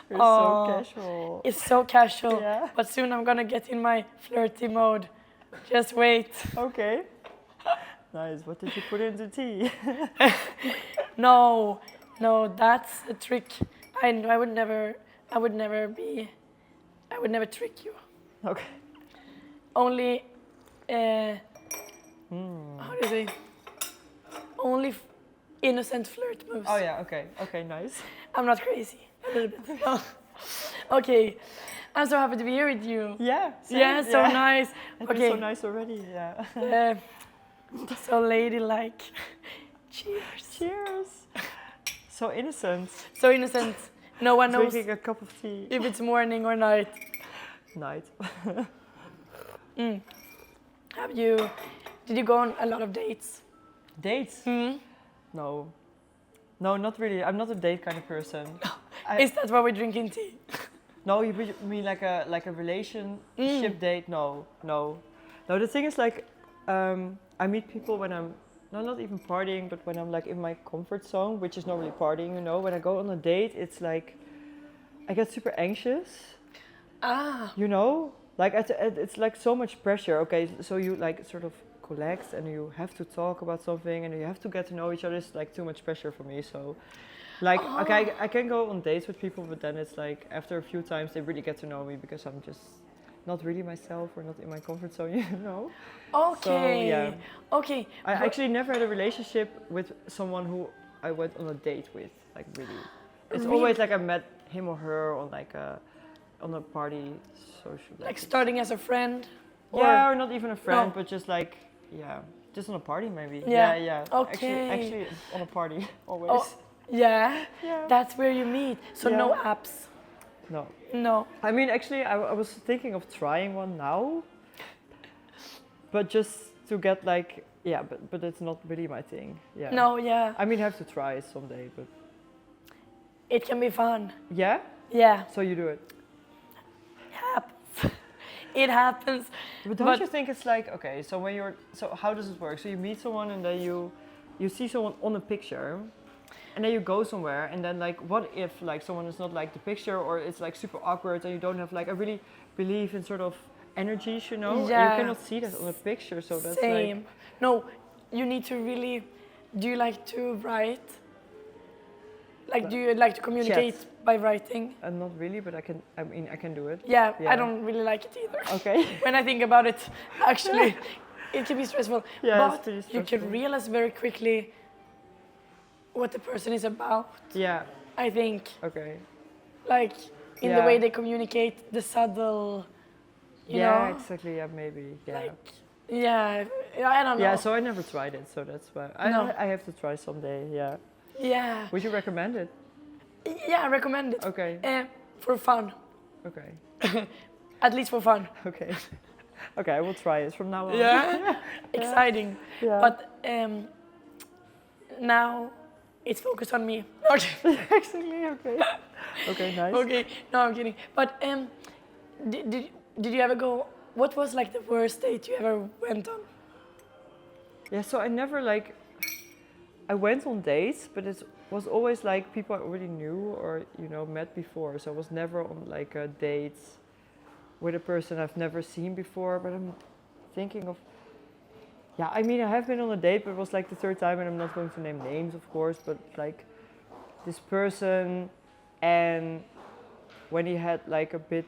You're so casual. It's so casual, Yeah. but soon I'm gonna get in my flirty mode. Just wait. Okay. Nice. What did you put in the tea? No, that's a trick. I would never trick you. Okay. Only, how do you say? Only innocent flirt moves. Oh yeah. Okay. Okay. Nice. I'm not crazy. A little bit. Okay, I'm so happy to be here with you. Yeah. Same. Yeah, so nice. Okay. Okay. So nice already. Yeah. So ladylike. Cheers. Cheers. So innocent. So innocent. No one knows Drinking a cup of tea. if it's morning or night. Night. Did you go on a lot of dates? Dates? No. No, not really. I'm not a date kind of person. Is that why we're drinking tea? No, you mean like a relationship date? No. No, the thing is like, I meet people when I'm not even partying, but when I'm like in my comfort zone, which is normally partying, you know. When I go on a date, it's like, I get super anxious. You know? Like it's like so much pressure. Okay, so you like sort of collect and you have to talk about something and you have to get to know each other. It's like too much pressure for me. So like, okay, I can go on dates with people, but then it's like after a few times they really get to know me because I'm just not really myself or not in my comfort zone, you know? Okay. So, yeah. Okay. I actually never had a relationship with someone who I went on a date with, like really. It's always like I met him or her on like on a party social. Like starting as a friend? Yeah, or not even a friend, No. but just like, yeah, just on a party maybe. Yeah. Yeah. Okay. Actually on a party, always. Oh, yeah? Yeah. That's where you meet. So Yeah. no apps? No. No. I mean, actually, I was thinking of trying one now, but just to get like, yeah, but it's not really my thing. Yeah. No, yeah. I mean, I have to try it someday, but. It can be fun. Yeah? Yeah. So you do it? It happens. It happens. But don't you think it's like, okay, so when so how does it work? So you meet someone and then you see someone on a picture and then you go somewhere and then like, what if like someone is not like the picture or it's like super awkward and you don't have like, I really believe in sort of energies, you know? Yeah. And you cannot see that on a picture, so that's Same. like. No, you need to really, do you like to write? Like, do you like to communicate by writing? Not really, but I can do it. Yeah, Yeah. I don't really like it either. Okay. When I think about it, actually, it can be stressful. Yeah, it's but pretty you stressful. can realize very quickly what the person is about. Yeah. I think, Okay. like in the Yeah. way they communicate, the subtle, you Yeah, know. exactly. Yeah, maybe. Yeah. Like, yeah, I don't know. Yeah, so I never tried it, so that's why I have to try someday. Yeah. Yeah. Would you recommend it? Yeah, I recommend it. Okay. For fun. Okay. At least for fun. Okay. Okay, I will try it from now on. Yeah. Exciting. Yeah. But now it's focused on me. Okay. Exactly. Okay. Okay. Nice. Okay. No, I'm kidding. But did you ever go? What was like the worst date you ever went on? Yeah. So I never like. I went on dates, but it was always like people I already knew or met before. So I was never on like a date with a person I've never seen before. But I'm thinking of. Yeah, I mean I have been on a date, but it was like the third time, and I'm not going to name names, of course. But like this person, and when he had like a bit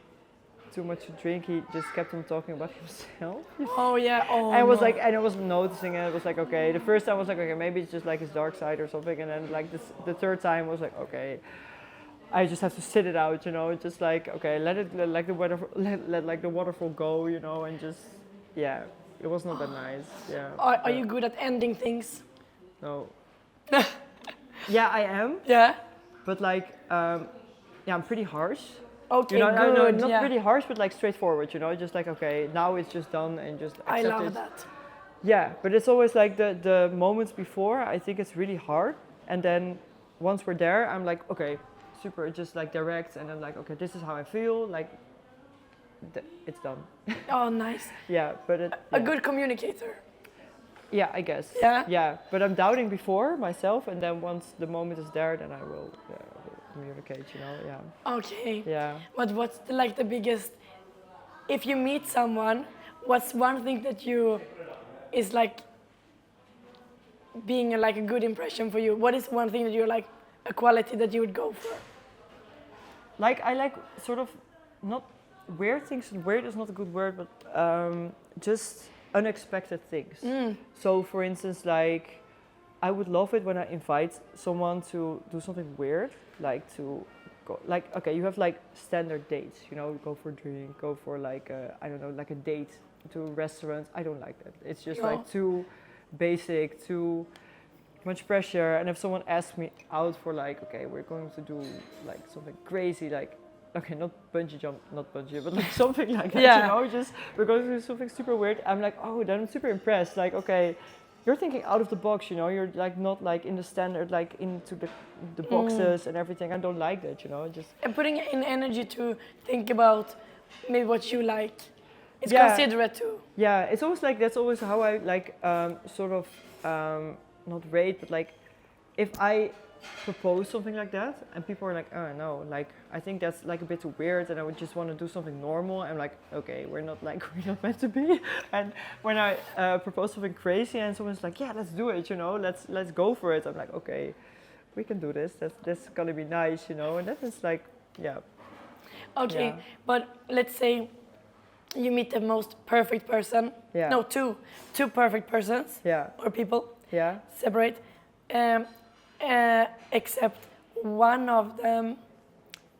too much to drink, he just kept on talking about himself. Oh yeah. Oh. And I was no. like, and I was noticing, and it was like, okay. The first time I was like, okay, maybe it's just like his dark side or something. And then like the third time I was like, okay, I just have to sit it out, just like, okay, let like the water, let like the waterfall go, and just, yeah, it was not that nice. Yeah. Are you good at ending things? No. Yeah, I am, Yeah. but like, yeah, I'm pretty harsh. Okay, No, good. not yeah. pretty harsh, but like straightforward, just like, okay, now it's just done and just accept I love it. that. Yeah, but it's always like the moments before, I think it's really hard. And then once we're there, I'm like, okay, super, just like direct. And I'm like, okay, this is how I feel. Like, it's done. Oh, nice. Yeah, but A good communicator. Yeah, I guess. Yeah? Yeah, but I'm doubting before myself, and then once the moment is there, then I will communicate. You know, yeah, Okay. yeah. But what's like the biggest, if you meet someone, what's one thing that you is like being like a good impression for you? What is one thing that you're like a quality that you would go for? Like I like sort of not weird things. Weird is not a good word, but just unexpected things. So, for instance, like I would love it when I invite someone to do something weird, like to go, like okay, you have like standard dates, you know, go for a drink, go for like I don't know, like a date to a restaurant. I don't like that. It's just like too basic, too much pressure. And if someone asks me out for like, okay, we're going to do like something crazy, like okay, not bungee jump, not bungee, but like something like that, you know, just we're going to do something super weird. I'm like, oh, then I'm super impressed. Like, okay, you're thinking out of the box, you know, you're like not like in the standard, like into the boxes and everything. I don't like that, you know, just. And putting in energy to think about maybe what you like. It's considerate too. Yeah, it's always like, that's always how I like sort of, not rate, but like if I propose something like that and people are like, oh no, like I think that's like a bit too weird and I would just want to do something normal. I'm like, okay, we're not meant to be. And when I propose something crazy and someone's like, yeah, let's do it, you know, let's go for it. I'm like, okay, we can do this. That's gonna be nice, you know. And that is like, yeah. Okay, Yeah. but let's say you meet the most perfect person. Yeah. No, two perfect persons. Yeah. Or people. Yeah. Separate. Except one of them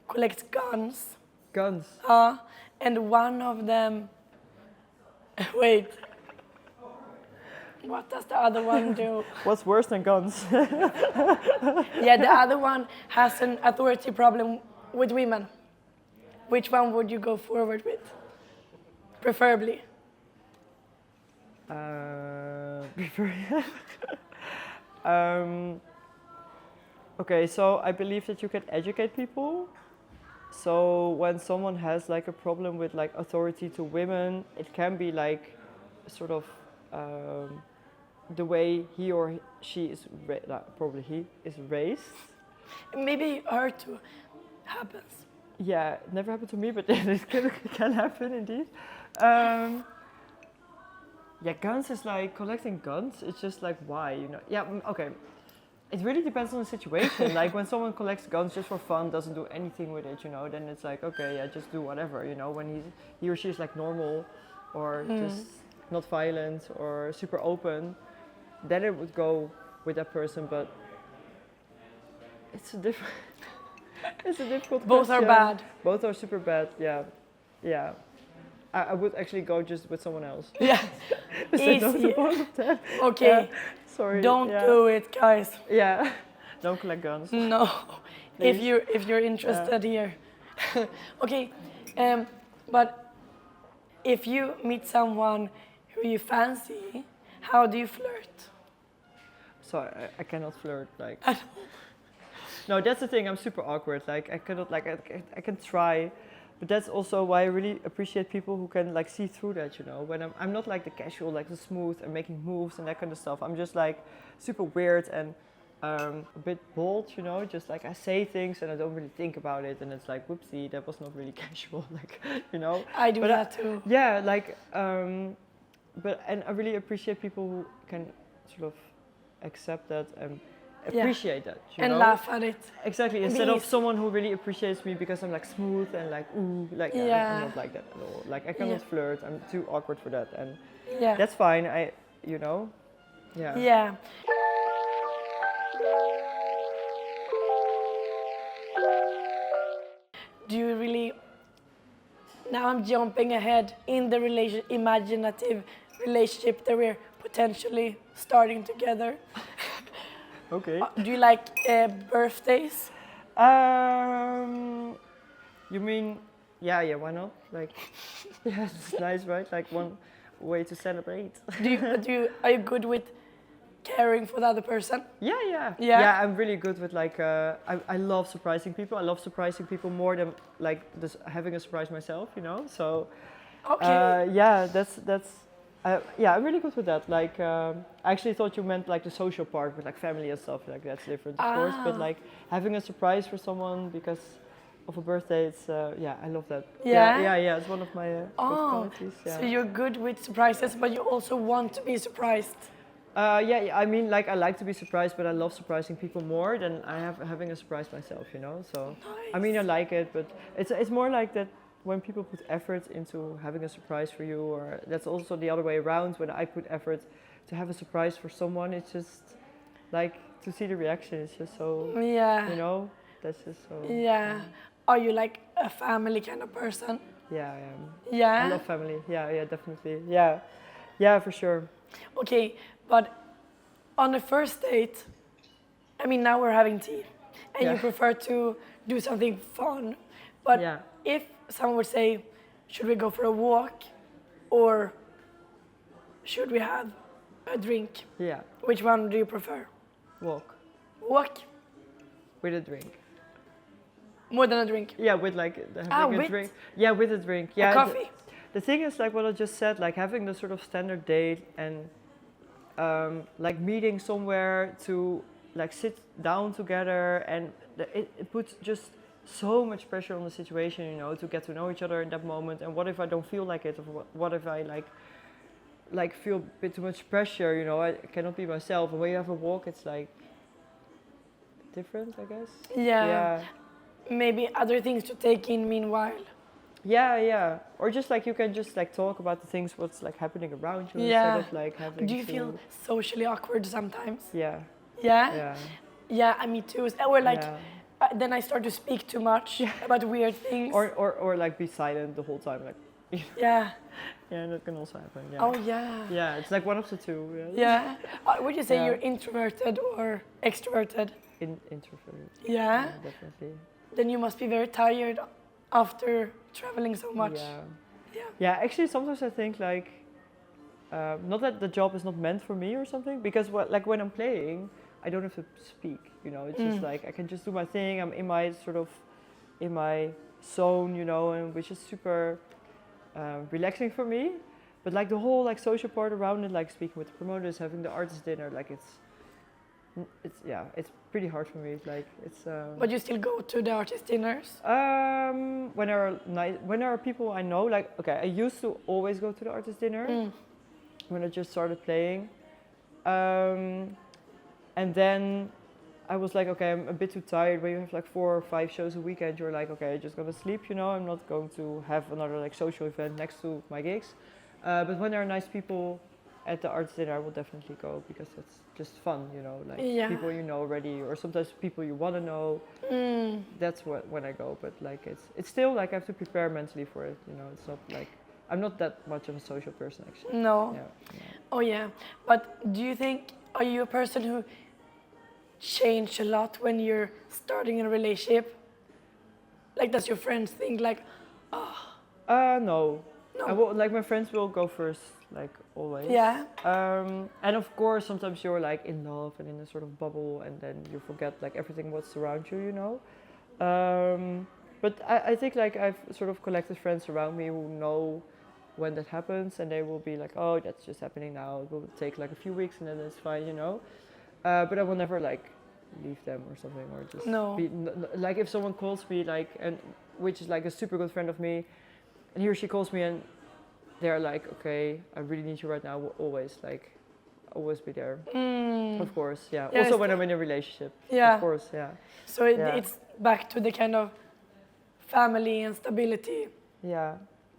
collects guns. Guns. And one of them. Wait. What does the other one do? What's worse than guns? Yeah, the other one has an authority problem with women. Which one would you go forward with? Preferably. Okay, so I believe that you can educate people. So when someone has like a problem with like authority to women, it can be like sort of the way he or she is probably he is raised. Maybe her too happens. Yeah, it never happened to me, but it can happen indeed. Yeah, guns is like collecting guns. It's just like why, you know? Yeah, okay. It really depends on the situation. Like when someone collects guns just for fun, doesn't do anything with it, you know, then it's like okay, yeah, just do whatever, you know. When he or she is like normal, or just not violent or super open, then it would go with that person. But it's a different. It's a difficult Both question. are bad. Both are super bad. Yeah, yeah. I would actually go just with someone else. Yeah. Easy. Okay. Sorry. Don't do it, guys. Yeah. Don't collect guns. No. Please. If you're interested here. Okay. But if you meet someone who you fancy, how do you flirt? So I cannot flirt like. No, that's the thing. I'm super awkward. Like I cannot. Like I can try, but that's also why I really appreciate people who can like see through that. You know, when I'm not like the casual, like the smooth and making moves and that kind of stuff. I'm just like super weird and a bit bold. You know, just like I say things and I don't really think about it, and it's like whoopsie, that was not really casual. Like, you know. I do that too. Yeah, like but I really appreciate people who can sort of accept that and appreciate that, you and know? laugh at it. Exactly, instead of someone who really appreciates me because I'm like smooth and like ooh, like I'm not like that at all. Like I cannot flirt. I'm too awkward for that, and that's fine. You know, Yeah. Do you really? Now I'm jumping ahead in the imaginative relationship that we're potentially starting together. Okay. Do you like birthdays? You mean, yeah, why not? Like, yeah, it's nice, right? Like one way to celebrate. Are you good with caring for the other person? Yeah, I'm really good with like, I love surprising people. I love surprising people more than like having a surprise myself, you know? So, okay. yeah, that's Yeah, I'm really good with that. Like, I actually thought you meant like the social part with like family and stuff. Like that's different, of course. But Ah. like having a surprise for someone because of a birthday, it's yeah, I love that. Yeah? Yeah. It's one of my good Oh, qualities. Yeah. so you're good with surprises, but you also want to be surprised. Yeah, I mean, like I like to be surprised, but I love surprising people more than I have having a surprise myself. You know. So, I mean, I Nice. like it, but it's more like that when people put effort into having a surprise for you, or that's also the other way around. When I put effort to have a surprise for someone, it's just like to see the reaction. It's just so, Yeah. you know, that's just so. Yeah. Are you like a family kind of person? Yeah, I am. I Yeah. love family. Yeah, definitely. Yeah, for sure. Okay, but on the first date, I mean, now we're having tea, and you Yeah. prefer to do something fun. But Yeah. if someone would say, should we go for a walk or should we have a drink? Yeah. Which one do you prefer? Walk Walk with a drink. more than a drink. Yeah, with like having a with drink. Yeah, with a drink. Yeah. a coffee. The thing is, like what I just said, like having the sort of standard date and like meeting somewhere to like sit down together, and it puts just so much pressure on the situation, you know, to get to know each other in that moment. And what if I don't feel like it, or what if I like feel a bit too much pressure, you know, I cannot be myself. And when you have a walk, it's like different, I guess. Yeah. Maybe other things to take in meanwhile. Yeah. Or just like you can just like talk about the things what's like happening around you Yeah. instead of like having Do you to, feel socially awkward sometimes? Yeah. Yeah? Yeah. Yeah, me too. Or like, Yeah. then I start to speak too much about weird things. Or like be silent the whole time, like Yeah. yeah, that can also happen. Yeah. Oh, yeah. Yeah, it's like one of the two. Yeah. Would you say Yeah. you're introverted or extroverted? Introverted. Yeah. Definitely. Then you must be very tired after traveling so much. Yeah. Yeah, actually, sometimes I think like, not that the job is not meant for me or something, because like when I'm playing, I don't have to speak. You know, it's just like I can just do my thing. I'm in my sort of, in my zone, you know, and which is super relaxing for me. But like the whole like social part around it, like speaking with the promoters, having the artist dinner, like it's pretty hard for me. Like it's. But you still go to the artist dinners? When there are people I know, like okay, I used to always go to the artist dinner when I just started playing, and then I was like, okay, I'm a bit too tired. When you have like 4 or 5 shows a weekend, you're like, okay, I'm just gonna sleep. You know, I'm not going to have another like social event next to my gigs. But when there are nice people at the artist dinner, I will definitely go because it's just fun, you know, like people you know already, or sometimes people you want to know. That's when I go. But like it's still like I have to prepare mentally for it. You know, it's not like I'm not that much of a social person actually. No. Yeah. Oh yeah. But do you think, are you a person who change a lot when you're starting a relationship? Like, does your friends think like, No. No. Like my friends will go first, like always. Yeah. And of course, sometimes you're like in love and in a sort of bubble, and then you forget like everything what's around you, you know. But I think like I've sort of collected friends around me who know when that happens, and they will be like, oh, that's just happening now. It will take like a few weeks, and then it's fine, you know. But I will never like leave them or something, or just like if someone calls me like, and which is like a super good friend of me, and he or she calls me and they're like, okay, I really need you right now, will always be there. Of course, yeah. Yeah, Also when I'm in a relationship. Yeah. Of course, yeah. So it's back to the kind of family and stability, Yeah.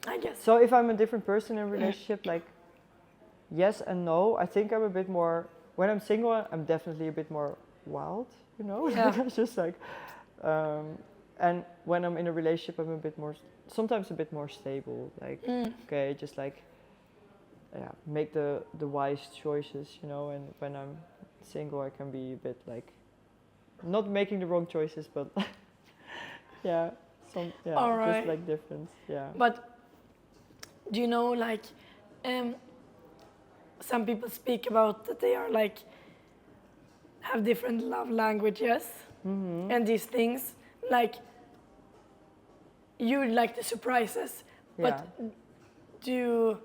I guess. So if I'm a different person in a relationship, like yes and no. I think I'm a bit more, when I'm single, I'm definitely a bit more wild, you know? Yeah. It's just like, and when I'm in a relationship, I'm a bit more, sometimes a bit more stable. Like, okay, just like, yeah, make the wise choices, you know? And when I'm single, I can be a bit like, not making the wrong choices, but yeah, All right. just like different, yeah. But do you know, like, some people speak about that they are like, have different love languages and these things. Like, you like the surprises, but do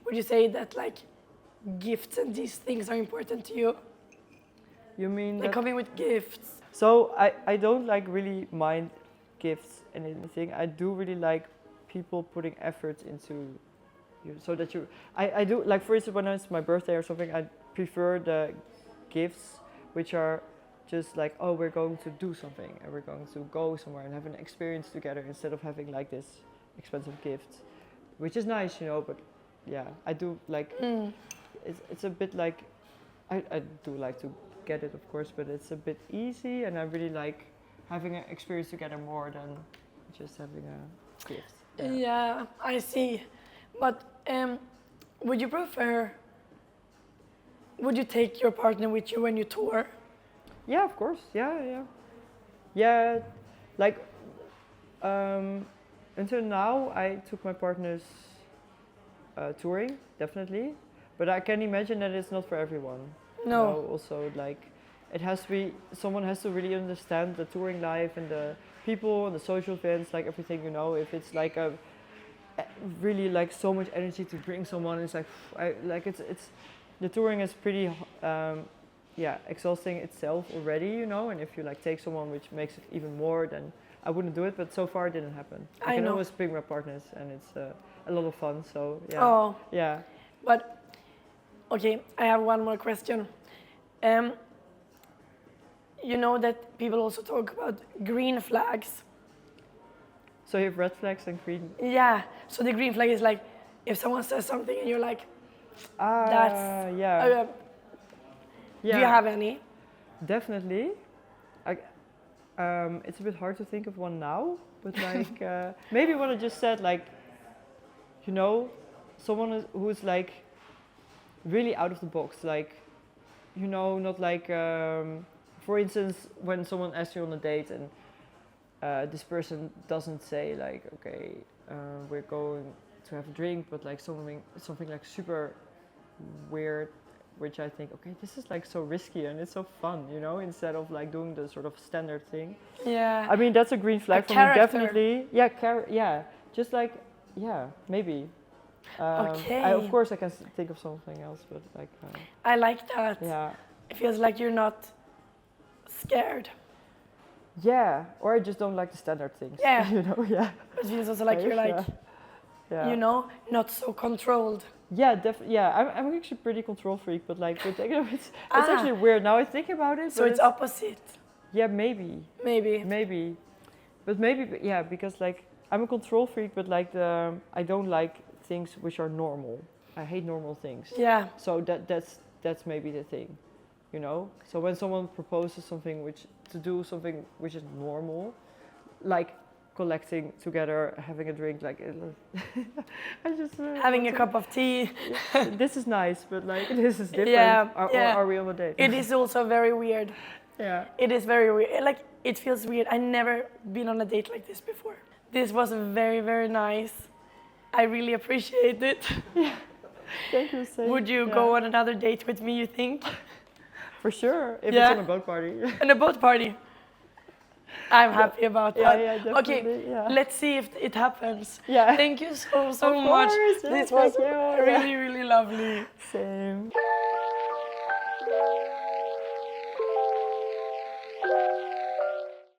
would you say that like gifts and these things are important to you? You mean Like that? coming with gifts? So I don't like really mind gifts and anything. I do really like people putting effort into you, so that you. I do like, for instance, when it's my birthday or something, I prefer the gifts which are just like, oh, we're going to do something and we're going to go somewhere and have an experience together, instead of having like this expensive gift, which is nice, you know. But yeah, I do like. It's a bit like, I do like to get it, of course, but it's a bit easy, and I really like having an experience together more than just having a gift. Yeah, I see. But would you prefer? Would you take your partner with you when you tour? Yeah, of course. Yeah. Like until now, I took my partners touring, definitely, but I can imagine that it's not for everyone. No. You know, also, like, it has to be, someone has to really understand the touring life and the people and the social events, like everything, you know. If it's like a really like so much energy to bring someone, it's like it's the touring is pretty exhausting itself already, you know. And if you like take someone, which makes it even more, then I wouldn't do it. But so far it didn't happen. I can know. always bring my partners, and it's a lot of fun. So yeah. Oh. Yeah. But okay, I have one more question. You know that people also talk about green flags. So you have red flags and green. Yeah. So the green flag is like if someone says something and you're like, that's yeah. Do you have any? Definitely. It's a bit hard to think of one now, but like maybe what I just said, like, you know, someone who's like really out of the box, like, you know, not like, for instance, when someone asks you on a date and this person doesn't say like, okay, we're going to have a drink, but like something like super weird, which I think, okay, this is like so risky and it's so fun, you know, instead of like doing the sort of standard thing. Yeah. I mean, that's a green flag for me, definitely. Yeah, just like, yeah, maybe. Okay. Of course, I can think of something else, but like. I like that. Yeah. It feels like you're not scared. Yeah, or I just don't like the standard things. Yeah. You know, yeah. It feels also like you're like, yeah. you know, not so controlled. Yeah, I'm actually pretty control freak, but like, it's actually weird now I think about it. So it's opposite. Yeah, maybe. But maybe, yeah, because like I'm a control freak, but like I don't like things which are normal. I hate normal things. Yeah. So that's maybe the thing, you know. So when someone proposes something to do something which is normal, like collecting together, having a drink, like I just having a cup of tea. This is nice, but like this is different. Yeah, Or are we on a date? It is also very weird. Yeah. It is very weird. Like it feels weird. I never been on a date like this before. This was very, very nice. I really appreciate it. Yeah. Thank you. Same. Would you go on another date with me, you think? For sure. If it's on a boat party. On a boat party. I'm happy about that. Yeah, definitely. Okay, let's see if it happens. Yeah. Thank you so much. Course, This was really, really lovely. Same.